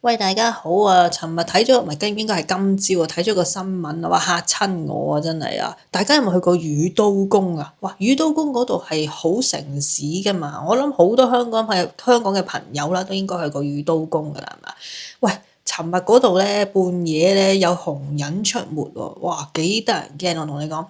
喂，大家好啊！尋日睇咗，唔係應該係今朝啊，睇咗個新聞啊，話嚇親我啊，真係啊！大家有冇去過雨都宮啊？哇，雨都宮嗰度係好城市噶嘛，我諗好多香港嘅朋友啦，都應該去過雨都宮噶啦，係嘛？喂，尋日嗰度咧半夜咧有紅人出沒喎，哇，幾得人驚！我同你講。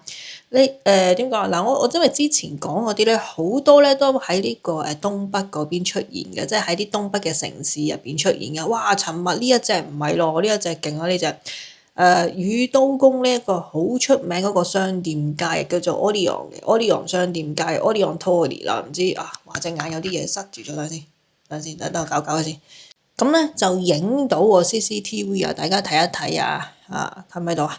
你點講啊？嗱，我因為之前講嗰啲咧，好多咧都喺呢個東北嗰邊出現嘅，即係喺啲東北嘅城市入邊出現嘅。哇！尋日呢一隻唔係咯，呢一隻勁啊！呢隻雨都宮呢一個好出名嗰個商店街叫做 Odeon 商店街 Odeon Torii 啦，唔知啊，話隻眼有啲嘢塞住咗，等我搞搞佢先。咁咧就影到個 CCTV 啊，大家睇一睇啊，睇唔睇到啊？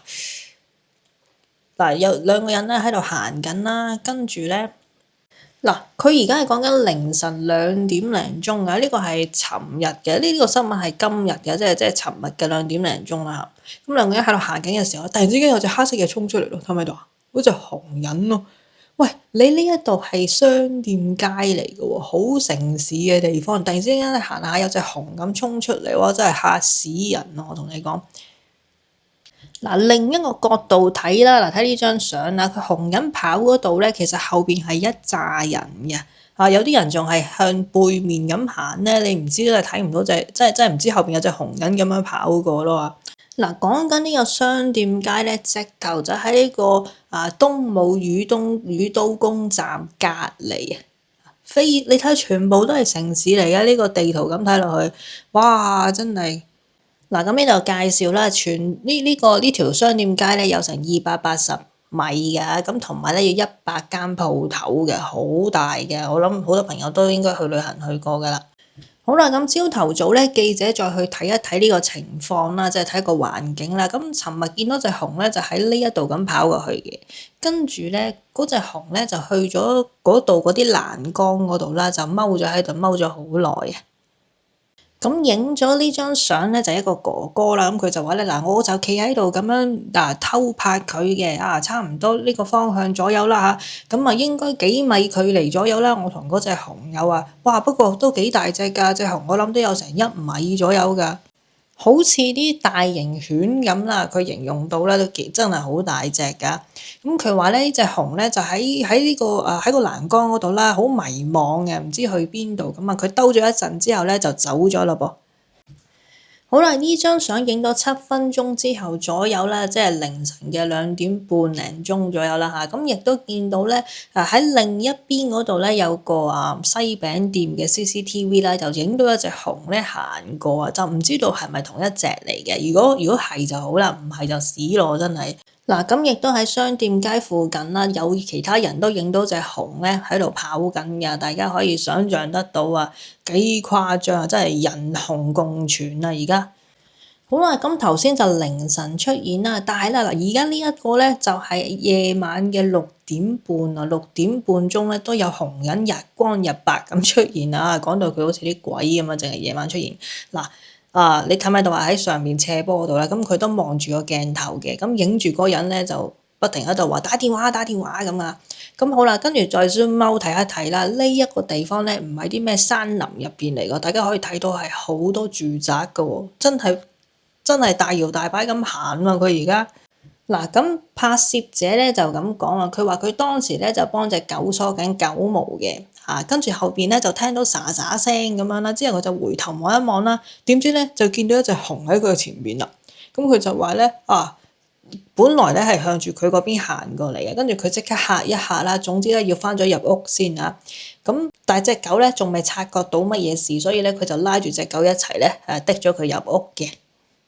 嗱，有兩個人咧喺度行緊啦，跟住咧，嗱，佢而家係講緊凌晨2點零鐘啊，呢個係尋日嘅，呢個新聞係今日嘅，即係尋日嘅2點零鐘啦。咁兩個人喺度行緊嘅時候，突然之間有隻黑色嘅衝出嚟咯，睇唔睇到啊？好似紅人咯。喂，你呢一度係商店街嚟嘅喎，好城市嘅地方，突然之間行下有隻紅咁衝出嚟喎，真係嚇死人咯！我同你講。嗱，另一個角度睇啦，睇呢張相啦，佢紅人跑嗰度咧，其實後邊係一紮人嘅，有啲人仲係向背面咁行咧，你唔知都係睇唔到真係唔知後邊有隻紅人咁樣跑過咯。嗱，講緊呢個商店街咧，直頭就喺呢個東武雨都宮站隔離啊，你睇全部都係城市嚟嘅，呢個地圖咁睇落去，哇，真係〜嗱，咁呢度介紹啦，呢條商店街咧有成280米嘅，咁同埋咧要100間鋪頭嘅，好大嘅。我諗好多朋友都應該去旅行去過噶啦。好啦，咁朝頭早咧，記者再去睇一睇呢個情況啦，即係睇個環境啦。咁尋日見到隻熊咧，就喺呢一度咁跑過去嘅，跟住咧嗰隻熊咧就去咗嗰度嗰啲欄杆嗰度啦，就踎咗喺度踎咗好耐啊。咁影咗呢張相咧，就係一個哥哥啦。咁佢就話咧，嗱，我就企喺度咁樣偷拍佢嘅，差唔多呢個方向左右啦嚇。咁應該幾米距離左右啦。我同嗰隻熊有啊，哇！不過都幾大隻㗎，隻熊我諗都有成1米左右㗎。好似啲大型犬咁啦，佢形容到咧都真係好大隻㗎。咁佢話咧，呢隻熊咧就喺呢個喺個欄杆嗰度啦，好迷茫嘅，唔知去邊度咁啊。佢兜咗一陣之後咧就走咗啦噃。好啦，呢張相影到7分鐘之後左右啦，即係凌晨嘅2點半零鐘左右啦嚇。咁亦都見到咧，喺另一邊嗰度咧有個西餅店嘅 CCTV 啦，就影到一隻熊咧行過啊，就唔知道係咪同一隻嚟嘅。如果係就好啦，唔係就屎咯，真係。嗱，咁亦都喺商店街附近啦，有其他人都影到隻熊咧喺度跑緊嘅，大家可以想像得到啊，幾誇張啊！真係人熊共存啊！而家好啦，咁頭先就凌晨出現啦，但係啦嗱，而家呢一個咧就係夜晚嘅6點半啊，6點半鐘咧都有紅人日光日白咁出現啊，講到佢好似啲鬼咁啊，淨係夜晚出現嗱。你睇唔睇到喺上面斜坡嗰度咧？咁佢都望住個鏡頭嘅，咁影住嗰人咧就不停喺度話打電話咁啊。咁好啦，跟住再 zoom out 睇一睇啦。呢一個地方咧唔係啲咩山林入邊嚟㗎，大家可以睇到係好多住宅㗎喎，真係大搖大擺咁行啊！佢而家嗱，咁拍攝者咧就咁講啊，佢話佢當時咧就幫隻狗梳緊狗毛嘅。跟住後邊咧就聽到沙沙聲咁樣啦，之後佢就回頭望一望啦，點知咧就見到一隻熊喺佢嘅前面啦。咁佢就話咧本來咧係向住佢嗰邊行過嚟嘅，跟住佢即刻嚇一嚇啦。總之咧要翻咗入屋先啊。咁但係隻狗咧仲未察覺到乜嘢事，所以咧佢就拉住隻狗一齊咧滴咗佢入屋嘅。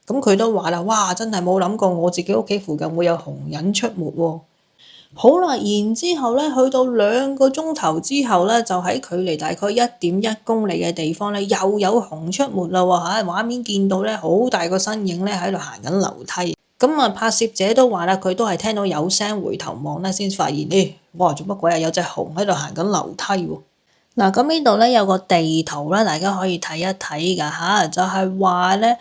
咁佢都話啦，哇！真係冇諗過我自己屋企附近會有熊人出沒喎。好啦，然之後咧，去到2個鐘頭之後咧，就喺距離大概1.1公里嘅地方咧，又有熊出沒啦喎嚇！畫面見到咧，好大個身影咧喺度行緊樓梯。咁拍攝者都話啦，佢都係聽到有聲回頭望咧，先發現哇，做乜鬼啊？有隻熊喺度行緊樓梯喎！嗱，咁呢度咧有個地圖啦，大家可以睇一睇㗎嚇，就係話咧，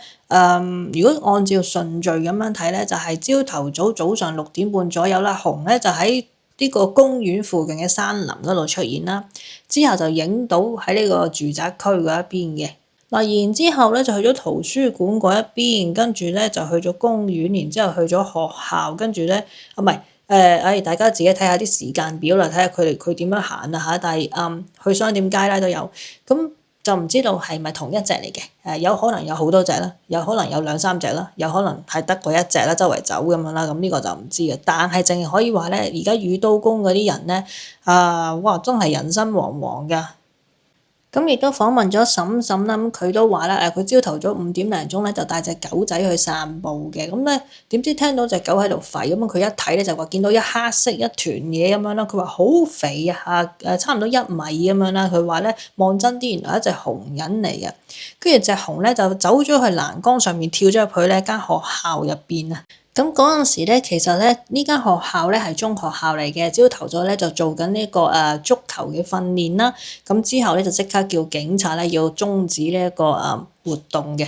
如果按照順序咁樣睇咧，就係朝頭早上6點半左右啦，熊咧就喺呢個公園附近嘅山林嗰度出現啦，之後就影到喺呢個住宅區嗰一邊嘅。嗱，然之後咧就去咗圖書館嗰一邊，跟住咧就去咗公園，然之後去咗學校，跟住咧唔係大家自己睇下啲時間表啦，睇下佢點樣行啦嚇。但係去商店街啦都有，咁就唔知道係咪同一隻嚟嘅？有可能有好多隻啦，有可能有兩三隻啦，有可能係得嗰一隻啦，周圍走咁樣啦。咁呢個就唔知嘅。但係淨係可以話咧，而家雨都公嗰啲人咧哇，真係人心惶惶㗎。咁亦都訪問咗嬸嬸啦，咁佢都話啦，佢朝頭早5點零鐘咧就帶隻狗仔去散步嘅，咁咧點知聽到隻狗喺度吠，咁佢一睇咧就話見到一黑色一團嘢咁樣啦，佢話好肥啊，差唔多1米咁樣啦，佢話咧望真啲原來一隻熊人嚟嘅，跟住隻熊咧就走咗去欄杆上面跳咗入去咧間學校入邊啊。咁嗰陣時咧，其實咧呢間學校咧係中學校嚟嘅，朝頭早咧就做緊呢個足球嘅訓練啦。咁之後咧就即刻叫警察咧要終止呢一個活動嘅。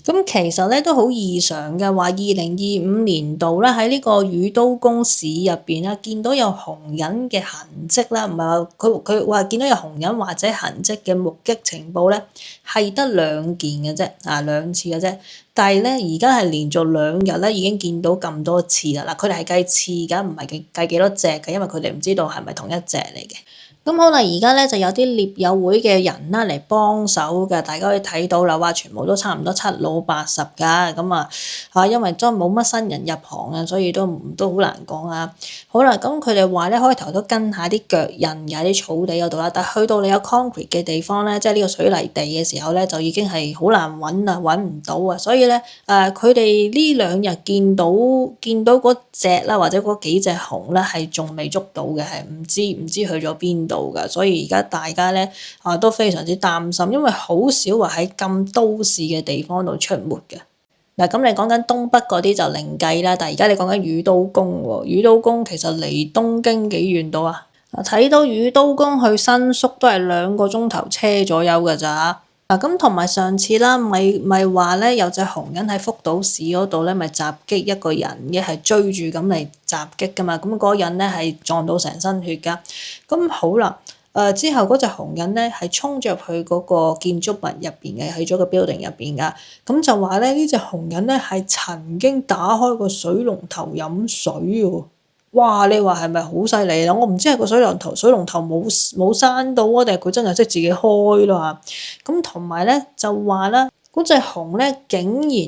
咁其實咧都好異常嘅，話2025年度咧喺呢個雨都公市入邊啦，見到有熊人嘅痕跡啦，唔係話佢話見到有熊人或者痕跡嘅目擊情報咧係得2件嘅啫，2次嘅啫。但係咧而家係連續2日咧已經見到咁多次啦，嗱佢哋係計次㗎，唔係計幾多隻嘅，因為佢哋唔知道係咪同一隻嚟嘅。咁好啦，而家咧就有啲獵友會嘅人啦嚟幫手嘅，大家可以睇到啦，話全部都差唔多7老80㗎，咁因為真冇乜新人入行啊，所以都好難講啊。好啦，咁佢哋話咧開頭都跟下啲腳印嘅喺啲草地嗰度啦，但係去到你有 concrete 嘅地方咧，即係呢個水泥地嘅時候咧，就已經係好難揾啦，揾唔到啊，所以咧佢哋呢2日見到嗰隻啦，或者嗰幾隻熊咧係仲未捉到嘅，係唔知去咗邊度㗎，所以而家大家咧都非常之擔心，因為好少話喺咁都市嘅地方度出沒嘅。嗱，咁你講緊東北嗰啲就另計啦，但係而家你講緊雨都公喎，雨都公其實離東京幾遠到啊？睇到雨都公去新宿都係2個鐘頭車左右㗎咋。咁同埋上次啦，咪話咧有隻熊人喺福島市嗰度咧，咪襲擊一個人嘅，係追住咁嚟襲擊㗎嘛。咁嗰個人咧係撞到成身血㗎。咁好啦，之後嗰隻熊人咧係衝咗入去嗰個建築物入邊嘅，去咗個 building 入邊㗎。咁就話咧呢隻熊人咧係曾經打開個水龍頭飲水喎。哇！你話係咪好犀利啦？我唔知係個水龍頭冇閂到啊，定係佢真係識自己開咯嚇。咁同埋咧就話啦，嗰隻熊咧竟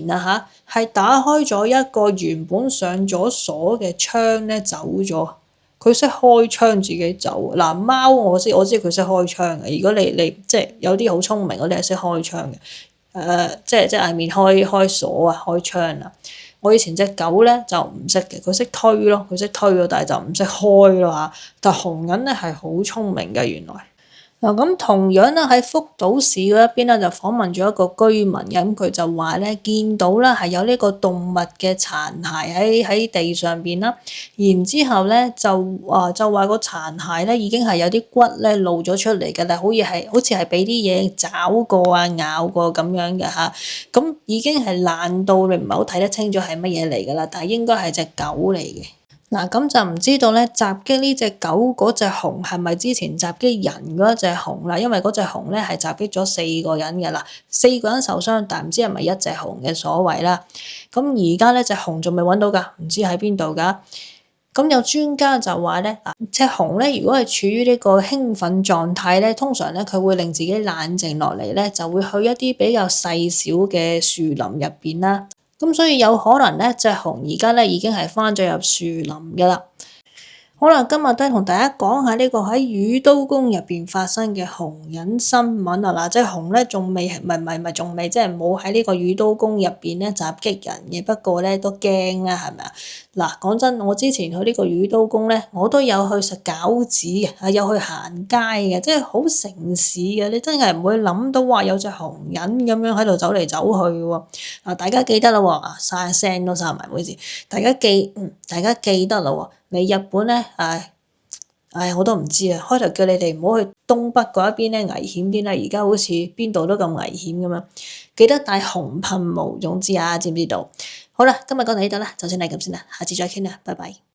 然係打開咗一個原本上咗鎖嘅窗咧走咗。佢識開窗自己走。嗱，貓我知佢識開窗嘅。如果你即係有啲好聰明嗰啲係識開窗嘅。即係嗌面開鎖啊，開窗啊。我以前隻狗咧就唔識嘅，佢識推咯，但係就唔識開咯嚇。但係熊人咧係好殘聰明嘅原來。嗱，咁同樣咧喺福島市嗰一邊咧就訪問咗一個居民嘅，咁佢就話咧見到啦係有呢個動物嘅殘骸喺地上邊啦，然之後咧就話個殘骸咧已經係有啲骨咧露咗出嚟㗎啦，好似係俾啲嘢爪過啊咬過咁樣嘅嚇，咁已經係爛到你唔係好睇得清楚係乜嘢嚟㗎啦，但係應該係隻狗嚟嘅。嗱，咁就唔知道咧，襲擊呢隻狗嗰隻熊係咪之前襲擊人嗰隻熊啦？因為嗰隻熊咧係襲擊咗4個人嘅啦，4個人受傷，但唔知係咪一隻熊嘅所謂啦。咁而家咧隻熊仲未揾到㗎，唔知喺邊度㗎。咁有專家就話咧，隻熊咧如果係處於呢個興奮狀態咧，通常咧佢會令自己冷靜落嚟咧，就會去一啲比較細小嘅樹林入邊啦。咁所以有可能咧，隻熊而家咧已經係返咗入樹林嘅啦。好啦，今日都係同大家講下呢個喺雨都公入邊發生嘅熊人新聞啊！嗱，隻熊咧仲未仲未即係冇喺呢個雨都公入邊咧襲擊人嘅，不過咧都驚啦，係咪啊？嗱，講真，我之前去呢個雨都公咧，我都有去食餃子嘅，有去行街嘅，即係好城市嘅，你真係唔會諗到話有隻熊人咁樣喺度走嚟走去喎。嗱，大家記得啦喎，曬聲都曬埋，唔好意思，大家記得啦喎。你日本咧，我都唔知啊。開頭叫你哋唔好去東北嗰一邊咧，危險啲啦。而家好似邊度都咁危險咁樣，記得帶熊噴霧。總之知唔知道？好啦，今日講到呢度啦，就算係咁先啦，下次再傾啦，拜拜。